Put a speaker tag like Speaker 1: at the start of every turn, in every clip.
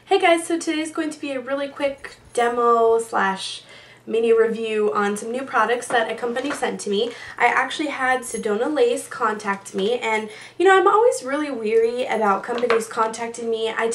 Speaker 1: Hey guys, so today's going to be a really quick demo slash mini review on some new products that a company sent to me. I actually had Sedona Lace contact me, and I'm always really weary about companies contacting me. I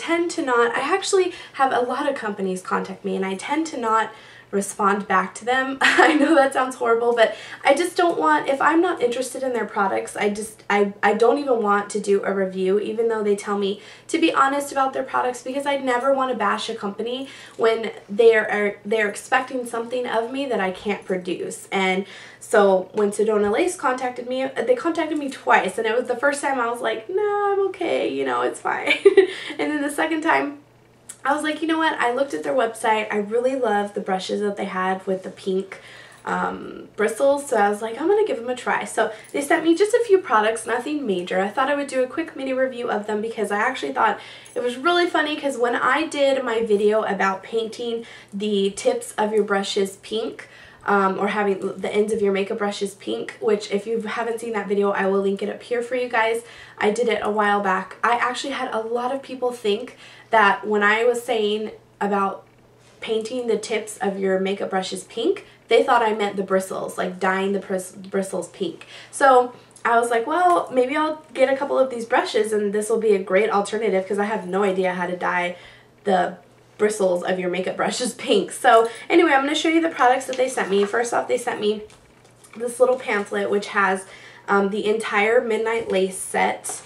Speaker 1: actually have a lot of companies contact me and I tend to not respond back to them. I know that sounds horrible, but I just don't want, if I'm not interested in their products, I don't even want to do a review, even though they tell me to be honest about their products, because I never want to bash a company when they're expecting something of me that I can't produce. And so when Sedona Lace contacted me, they contacted me twice, and it was the first time I was like, no, I'm okay, it's fine. And then the second time I was like, you know what, I looked at their website, I really love the brushes that they had with the pink bristles, so I was like, I'm going to give them a try. So they sent me just a few products, nothing major. I thought I would do a quick mini review of them because I actually thought it was really funny, because when I did my video about painting the tips of your brushes pink, or having the ends of your makeup brushes pink, which if you haven't seen that video, I will link it up here for you guys. I did it a while back. I actually had a lot of people think that when I was saying about painting the tips of your makeup brushes pink, they thought I meant the bristles, like dyeing the bristles pink. So I was like, well, maybe I'll get a couple of these brushes and this will be a great alternative, because I have no idea how to dye the bristles of your makeup brushes pink. So anyway, I'm going to show you the products that they sent me. First off, they sent me this little pamphlet which has the entire Midnight Lace set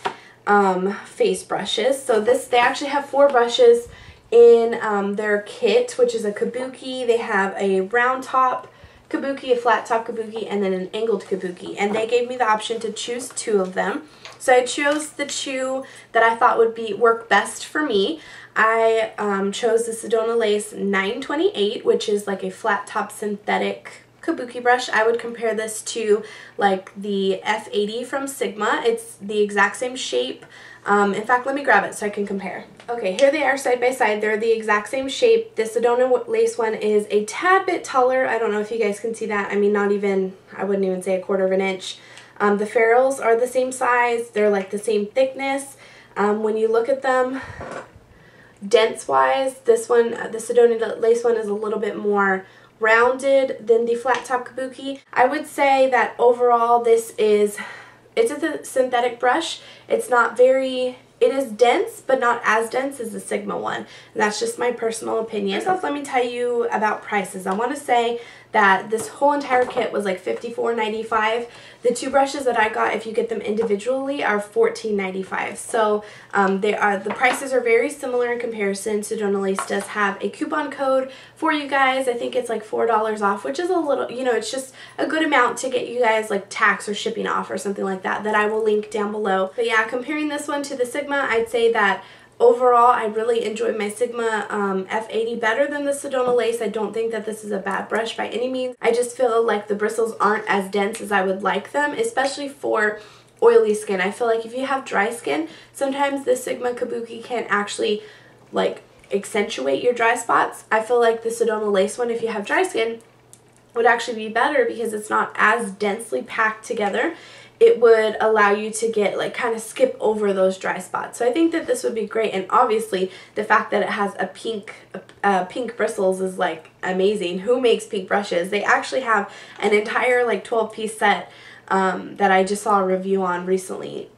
Speaker 1: face brushes. So they actually have 4 brushes in their kit, which is a kabuki. They have a round top kabuki, a flat top kabuki, and then an angled kabuki. And they gave me the option to choose 2 of them. So I chose the 2 that I thought would work best for me. I chose the Sedona Lace 928, which is like a flat top synthetic kabuki brush. I would compare this to like the F80 from Sigma. It's the exact same shape. In fact, let me grab it so I can compare. Okay, here they are side by side. They're the exact same shape. The Sedona Lace one is a tad bit taller. I don't know if you guys can see that. I mean, I wouldn't even say 1/4 of an inch. The ferrules are the same size. They're like the same thickness. When you look at them, dense-wise, this one, the Sedona Lace one, is a little bit more rounded than the flat top kabuki. I would say that overall it's a synthetic brush. It's not very, it is dense, but not as dense as the Sigma one. And that's just my personal opinion. First off, let me tell you about prices. I want to say that this whole entire kit was like $54.95. The 2 brushes that I got, if you get them individually, are $14.95. So the prices are very similar in comparison. Sedona Lace does have a coupon code for you guys. I think it's like $4 off, which is a little, it's just a good amount to get you guys like tax or shipping off or something like that I will link down below. But yeah, comparing this one to the Sigma, I'd say that overall, I really enjoyed my Sigma F80 better than the Sedona Lace. I don't think that this is a bad brush by any means. I just feel like the bristles aren't as dense as I would like them, especially for oily skin. I feel like if you have dry skin, sometimes the Sigma Kabuki can actually like accentuate your dry spots. I feel like the Sedona Lace one, if you have dry skin, would actually be better because it's not as densely packed together. It would allow you to get like kind of skip over those dry spots. So I think that this would be great, and obviously the fact that it has a pink bristles is like amazing. Who makes pink brushes? They actually have an entire like 12-piece set that I just saw a review on recently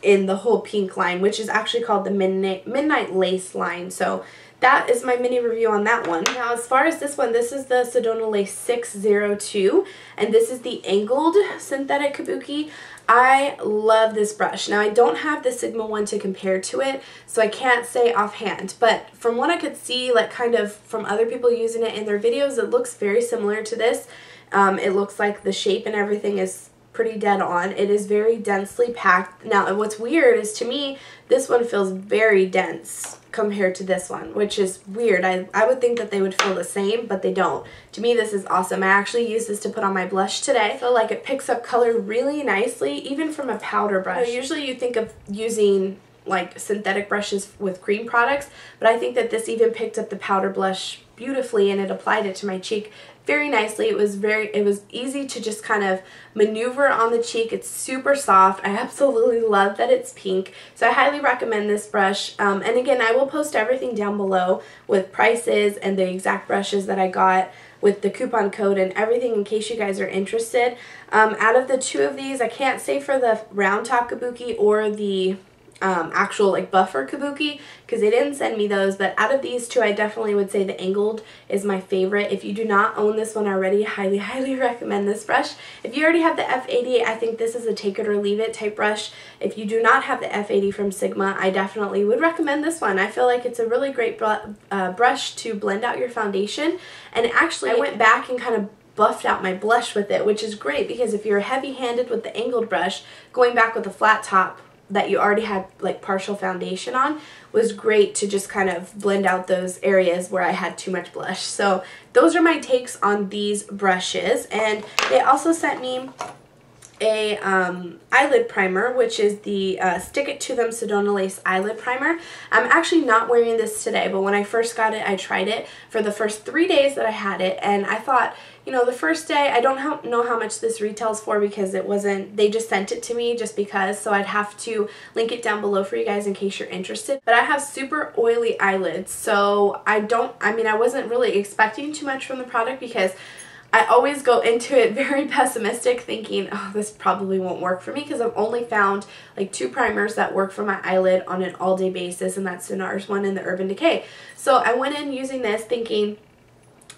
Speaker 1: in the whole pink line, which is actually called the Midnight Lace line. So that is my mini review on that one. Now, as far as this one, this is the Sedona Lace 602, and this is the angled synthetic kabuki. I love this brush. Now, I don't have the Sigma one to compare to it, so I can't say offhand, but from what I could see, like kind of from other people using it in their videos, it looks very similar to this. It looks like the shape and everything is pretty dead on. It is very densely packed. Now, what's weird is, to me, this one feels very dense compared to this one, which is weird. I would think that they would feel the same, but they don't. To me, this is awesome. I actually used this to put on my blush today. I feel like it picks up color really nicely, even from a powder brush. So usually you think of using like synthetic brushes with cream products, but I think that this even picked up the powder blush beautifully, and it applied it to my cheek very nicely. It was easy to just kind of maneuver on the cheek. It's super soft. I absolutely love that it's pink, so I highly recommend this brush. And again, I will post everything down below with prices and the exact brushes that I got with the coupon code and everything in case you guys are interested. Out of the two of these, I can't say for the round top kabuki or the actual like buffer kabuki because they didn't send me those, but out of these two I definitely would say the angled is my favorite. If you do not own this one already, highly recommend this brush. If you already have the F80, I think this is a take it or leave it type brush. If you do not have the F80 from Sigma, I definitely would recommend this one. I feel like it's a really great brush to blend out your foundation, and actually I went back and kind of buffed out my blush with it, which is great because if you're heavy-handed with the angled brush, going back with a flat top that you already had like partial foundation on was great to just kind of blend out those areas where I had too much blush. So those are my takes on these brushes, and they also sent me a eyelid primer, which is the Stick It To Them Sedona Lace Eyelid Primer. I'm actually not wearing this today, but when I first got it, I tried it for the first 3 days that I had it, and I thought, you know, the first day, I don't know how much this retails for because it wasn't, they just sent it to me just because, so I'd have to link it down below for you guys in case you're interested. But I have super oily eyelids, so I wasn't really expecting too much from the product because I always go into it very pessimistic thinking, oh, this probably won't work for me because I've only found like 2 primers that work for my eyelid on an all-day basis, and that's the NARS one and the Urban Decay. So I went in using this thinking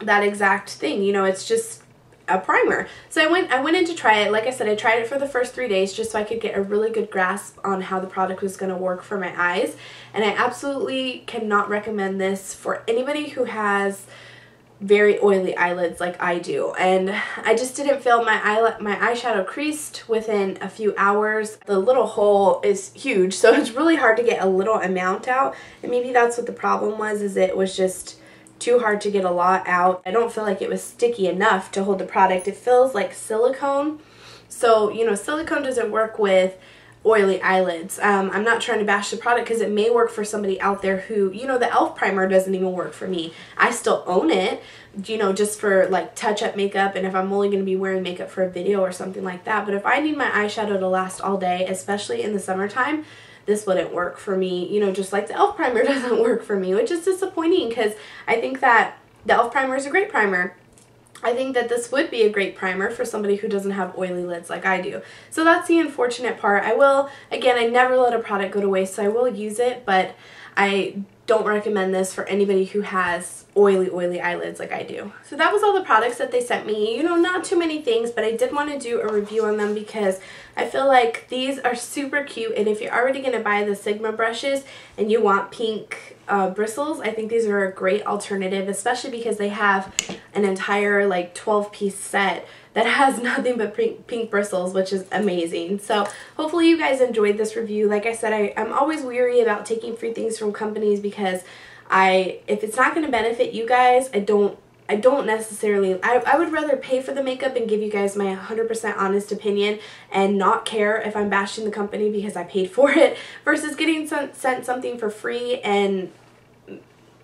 Speaker 1: that exact thing, you know, it's just a primer. So I went in to try it. Like I said, I tried it for the first 3 days just so I could get a really good grasp on how the product was going to work for my eyes, and I absolutely cannot recommend this for anybody who has very oily eyelids like I do. And I just didn't feel my eyeshadow creased within a few hours. The little hole is huge, so it's really hard to get a little amount out, and maybe that's what the problem was, is it was just too hard to get a lot out. I don't feel like it was sticky enough to hold the product. It feels like silicone, so you know, silicone doesn't work with oily eyelids. I'm not trying to bash the product because it may work for somebody out there who, you know, the e.l.f. primer doesn't even work for me. I still own it, you know, just for like touch-up makeup and if I'm only going to be wearing makeup for a video or something like that. But if I need my eyeshadow to last all day, especially in the summertime, this wouldn't work for me, you know, just like the e.l.f. primer doesn't work for me, which is disappointing because I think that the e.l.f. primer is a great primer. I think that this would be a great primer for somebody who doesn't have oily lids like I do. So that's the unfortunate part. I will, again, I never let a product go to waste, so I will use it, but I don't recommend this for anybody who has oily eyelids like I do. So that was all the products that they sent me. You know, not too many things, but I did want to do a review on them because I feel like these are super cute, and if you're already going to buy the Sigma brushes and you want pink bristles, I think these are a great alternative, especially because they have an entire like 12-piece set that has nothing but pink bristles, which is amazing. So hopefully you guys enjoyed this review. Like I said, I'm always weary about taking free things from companies because if it's not going to benefit you guys, I don't necessarily, I would rather pay for the makeup and give you guys my 100% honest opinion and not care if I'm bashing the company because I paid for it, versus getting sent something for free and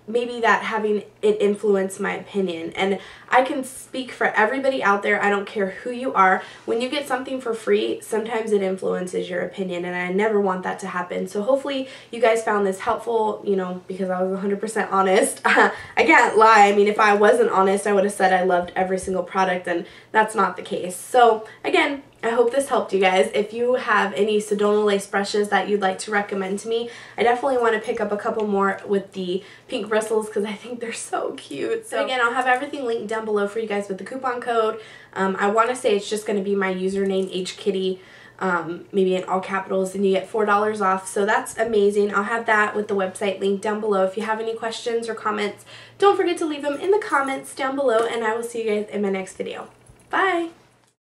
Speaker 1: maybe that having it influence my opinion. And I can speak for everybody out there, I don't care who you are, when you get something for free, sometimes it influences your opinion, and I never want that to happen. So hopefully you guys found this helpful, you know, because I was 100% honest. I can't lie, I mean, if I wasn't honest, I would have said I loved every single product, and that's not the case. So again, I hope this helped you guys. If you have any Sedona lace brushes that you'd like to recommend to me, I definitely want to pick up a couple more with the pink bristles because I think they're so cute. So again, I'll have everything linked down below for you guys with the coupon code. I want to say it's just going to be my username, HKitty, maybe in all capitals, and you get $4 off. So that's amazing. I'll have that with the website linked down below. If you have any questions or comments, don't forget to leave them in the comments down below, and I will see you guys in my next video. Bye!